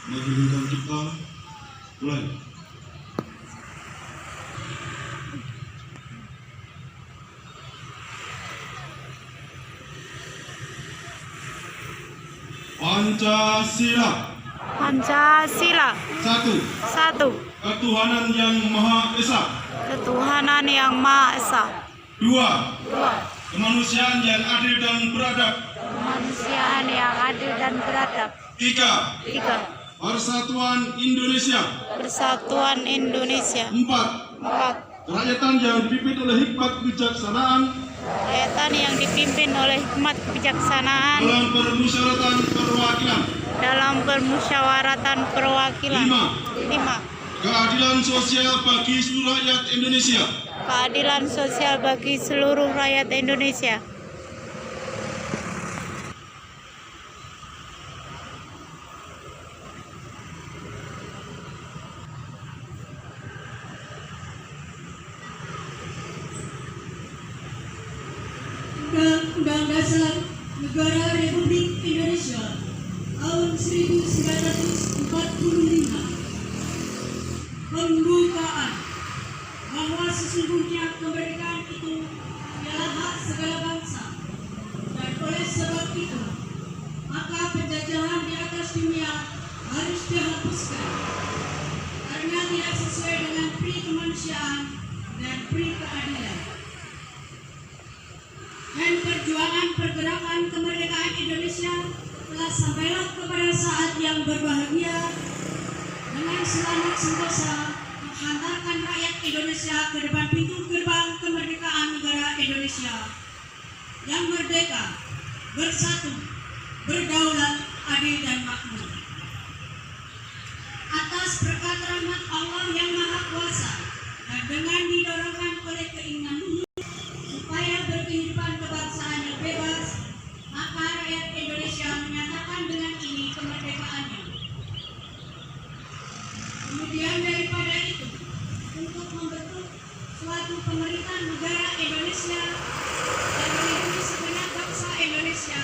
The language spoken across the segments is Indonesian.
Majelis kita mulai. Pancasila. Pancasila. Satu. Ketuhanan yang Maha Esa. Ketuhanan yang Maha Esa. Dua. Kemanusiaan yang adil dan beradab. Kemanusiaan yang adil dan beradab. Tiga. Persatuan Indonesia. Persatuan Indonesia. Empat. Kerakyatan yang dipimpin oleh hikmat kebijaksanaan. Kerakyatan yang dipimpin oleh hikmat kebijaksanaan. Dalam permusyawaratan perwakilan. Dalam permusyawaratan perwakilan. Lima. Keadilan sosial bagi seluruh rakyat Indonesia. Keadilan sosial bagi seluruh rakyat Indonesia. Undang-Undang Dasar Negara Republik Indonesia tahun 1945 pembukaan bahwa sesungguhnya kemerdekaan itu adalah hak segala bangsa, dan oleh sebab itu maka penjajahan di atas dunia harus dihapuskan karena tidak sesuai dengan pri kemanusiaan dan pri keadilan. Dan perjuangan pergerakan kemerdekaan Indonesia telah sampailah kepada saat yang berbahagia dengan selamat sentosa menghantarkan rakyat Indonesia ke depan pintu gerbang kemerdekaan negara Indonesia yang merdeka, bersatu, berdaulat, adil dan makmur. Atas berkat rahmat Allah yang Maha Kuasa dan dengan didorongkan oleh keinginan supaya berkehidupan kebangsaan yang bebas, maka rakyat Indonesia menyatakan dengan ini kemerdekaannya. Kemudian daripada itu, untuk membentuk suatu pemerintahan negara Indonesia yang melindungi segenap bangsa Indonesia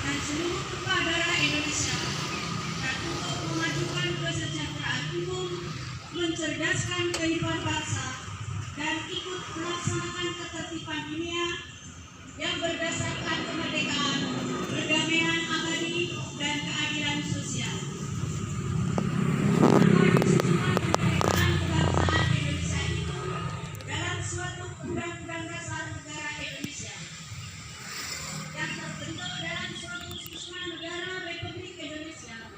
dan seluruh tumpah darah Indonesia, dan untuk memajukan kesejahteraan umum, mencerdaskan kehidupan bangsa, dan ikut melaksanakan ketertiban dunia yang berdasarkan kemerdekaan, perdamaian abadi, dan keadilan sosial. Kemerdekaan kebangsaan Indonesia itu dalam suatu undang-undang dasar negara Indonesia yang terbentuk dalam suatu susunan negara Republik Indonesia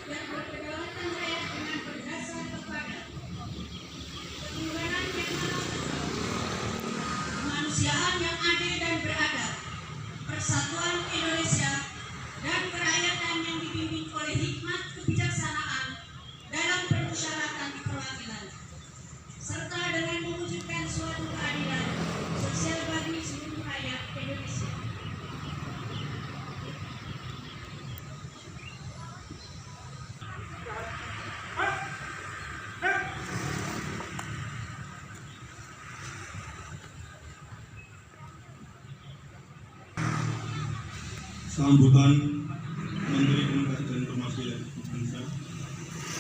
yang berkedaulatan rakyat dengan berdasar kepada ketuhanan yang Maha Esa, kemanusiaan yang adil dan beradab, persatuan Indonesia, dan kerakyatan yang dipimpin oleh hikmat kebijaksanaan dalam permusyawaratan perwakilan, serta dengan mewujudkan suatu keadilan sosial bagi seluruh rakyat Indonesia. Sambutan Menteri Komunikasi dan Informasi Indonesia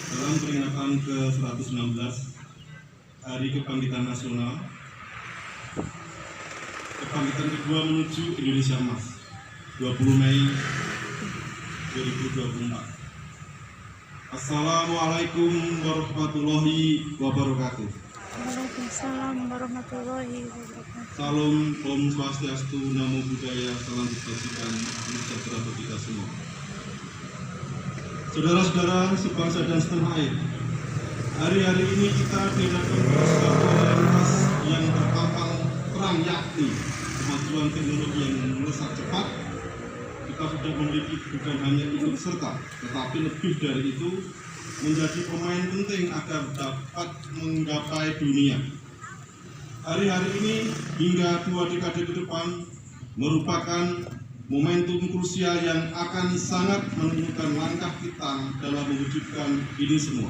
dalam peringatan ke-116 Hari Kebangkitan Nasional, kebangkitan kedua menuju Indonesia Emas, 20 Mei 2024. Assalamualaikum warahmatullahi wabarakatuh. Waalaikumsalam warahmatullahi wabarakatuh. Salam, Om Swastiastu, Namo Buddhaya, salam kebajikan, sejahtera bagi kita semua. Saudara-saudara sebangsa dan setanah air, hari-hari ini kita dihadapkan pada suatu realitas yang terpampang terang, yakni kemajuan teknologi yang melesat cepat. Kita sudah memiliki bukan hanya ikut serta, tetapi lebih dari itu menjadi pemain penting agar dapat menggapai dunia. Hari-hari ini hingga 2 dekade ke depan merupakan momentum krusial yang akan sangat menentukan langkah kita dalam mewujudkan ini semua.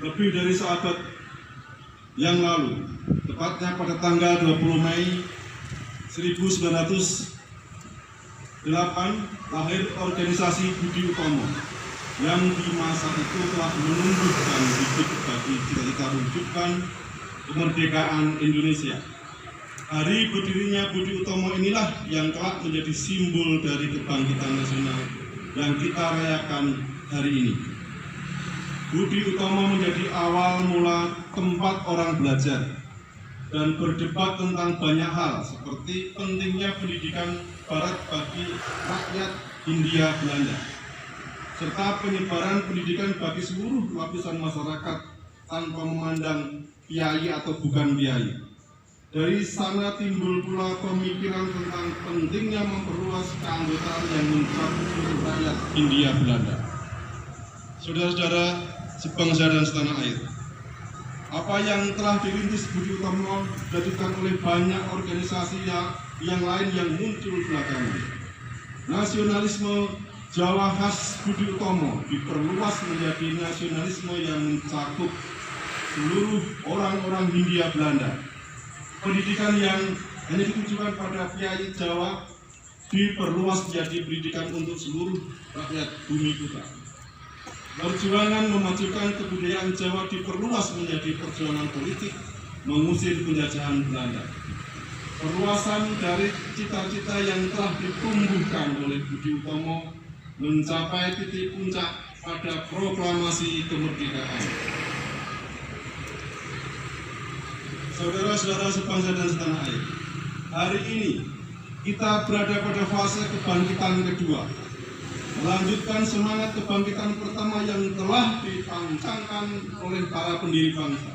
Lebih dari seabad yang lalu, tepatnya pada tanggal 20 Mei 1945, Lahir organisasi Budi Utomo yang di masa itu telah menumbuhkan bibit bagi cita-cita wujudkan kemerdekaan Indonesia. Hari berdirinya Budi Utomo inilah yang telah menjadi simbol dari kebangkitan nasional yang kita rayakan hari ini. Budi Utomo menjadi awal mula tempat orang belajar dan berdebat tentang banyak hal seperti pentingnya pendidikan Barat bagi rakyat Hindia Belanda, serta penyebaran pendidikan bagi seluruh lapisan masyarakat tanpa memandang kiai atau bukan kiai. Dari sana timbul pula pemikiran tentang pentingnya memperluas keanggotaan yang mencakup seluruh rakyat Hindia Belanda. Saudara-saudara sebangsa dan setanah air, apa yang telah dirintis Budi Utomo dilanjutkan oleh banyak organisasi yang lain yang muncul belakangan. Nasionalisme Jawa khas Budi Utomo diperluas menjadi nasionalisme yang mencakup seluruh orang-orang Hindia Belanda. Pendidikan yang hanya ditujukan pada kiai Jawa diperluas menjadi pendidikan untuk seluruh rakyat bumi putra. Perjuangan memajukan kebudayaan Jawa diperluas menjadi perjuangan politik mengusir penjajahan Belanda. Perluasan dari cita-cita yang telah ditumbuhkan oleh Budi Utomo mencapai titik puncak pada proklamasi kemerdekaan. Saudara-saudara sebangsa dan setanah air, hari ini kita berada pada fase kebangkitan kedua, melanjutkan semangat kebangkitan pertama yang telah dipancangkan oleh para pendiri bangsa.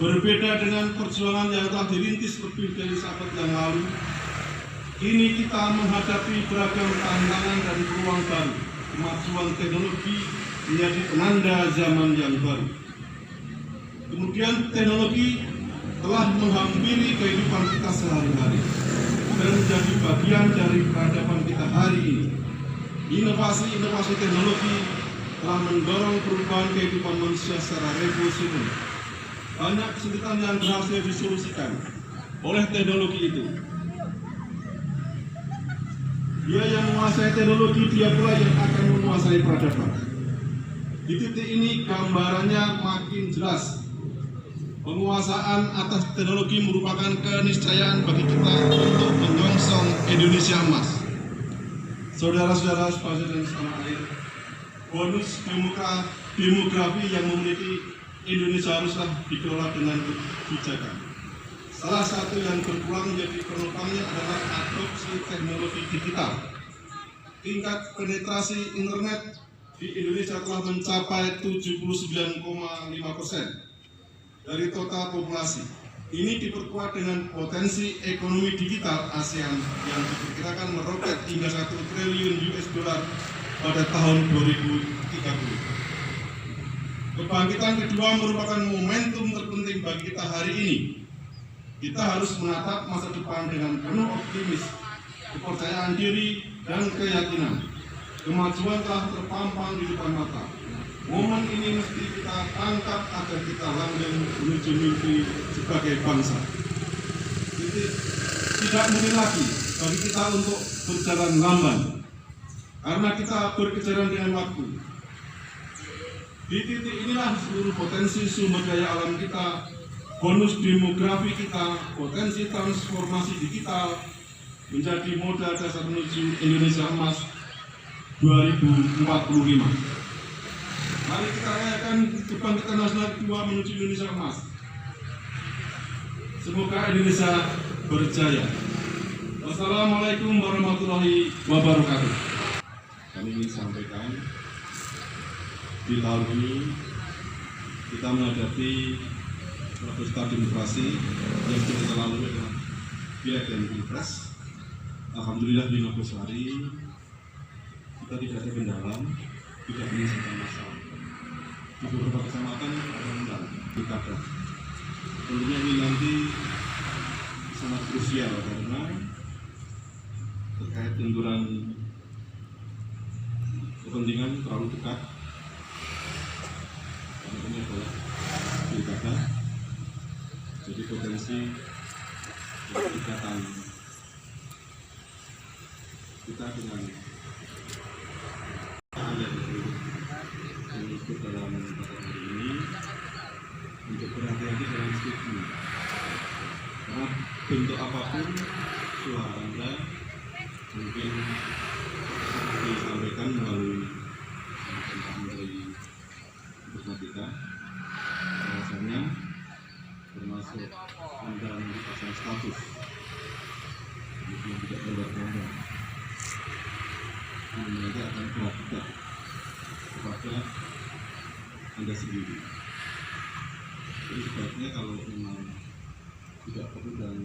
Berbeda dengan perjuangan yang telah dirintis lebih dari seabad yang lalu, kini kita menghadapi beragam tantangan dan peluang baru. Kemajuan teknologi menjadi penanda zaman yang baru. Kemudian teknologi telah menghampiri kehidupan kita sehari-hari dan menjadi bagian dari peradaban kita hari ini. Inovasi-inovasi teknologi telah mendorong perubahan kehidupan manusia secara revolusioner. Banyak kesulitan yang berhasil disolusikan oleh teknologi itu. Dia yang menguasai teknologi, dia pula yang akan menguasai peradaban. Di titik ini gambarannya makin jelas. Penguasaan atas teknologi merupakan keniscayaan bagi kita untuk menyongsong Indonesia emas. Saudara-saudara sebangsa dan setanah air, bonus demografi yang memiliki Indonesia haruslah dikelola dengan kebijakan. Salah satu yang berpeluang menjadi penopangnya adalah adopsi teknologi digital. Tingkat penetrasi internet di Indonesia telah mencapai 79,5% dari total populasi. Ini diperkuat dengan potensi ekonomi digital ASEAN yang diperkirakan meroket hingga 1 triliun US dollar pada tahun 2030. Kebangkitan kedua merupakan momentum terpenting bagi kita hari ini. Kita harus menatap masa depan dengan penuh optimis, kepercayaan diri, dan keyakinan. Kemajuan telah terpampang di depan mata. Momen ini mesti kita tangkap agar kita langgeng menuju mimpi sebagai bangsa. Tidak mungkin lagi bagi kita untuk berjalan lamban, karena kita berkejaran dengan waktu. Di titik inilah seluruh potensi sumber daya alam kita, bonus demografi kita, potensi transformasi digital menjadi modal dasar menuju Indonesia emas 2045. Mari kita rayakan kebangkitan nasional kedua menuju Indonesia emas. Semoga Indonesia berjaya. Wassalamualaikum warahmatullahi wabarakatuh. Kami ingin sampaikan, di tahun ini kita menghadapi pesta demokrasi yang kita lalui adalah pileg dan pilpres. Alhamdulillah di 15 hari kita tidak ada kendala, tidak menyelesaikan masalah. Di beberapa kecamatan ada kendala di Kada. Tentunya ini nanti sangat krusial karena terkait benturan kepentingan terlalu dekat. Karena ini adalah pilkada, jadi potensi kedekatan bentuk apapun suara Anda mungkin disampaikan melalui dari informatika, bahwasanya termasuk Anda mendapatkan status yang tidak berbeda, Anda akan berpihak kepada Anda sendiri. Jadi sebaiknya kalau memang tidak perlu dan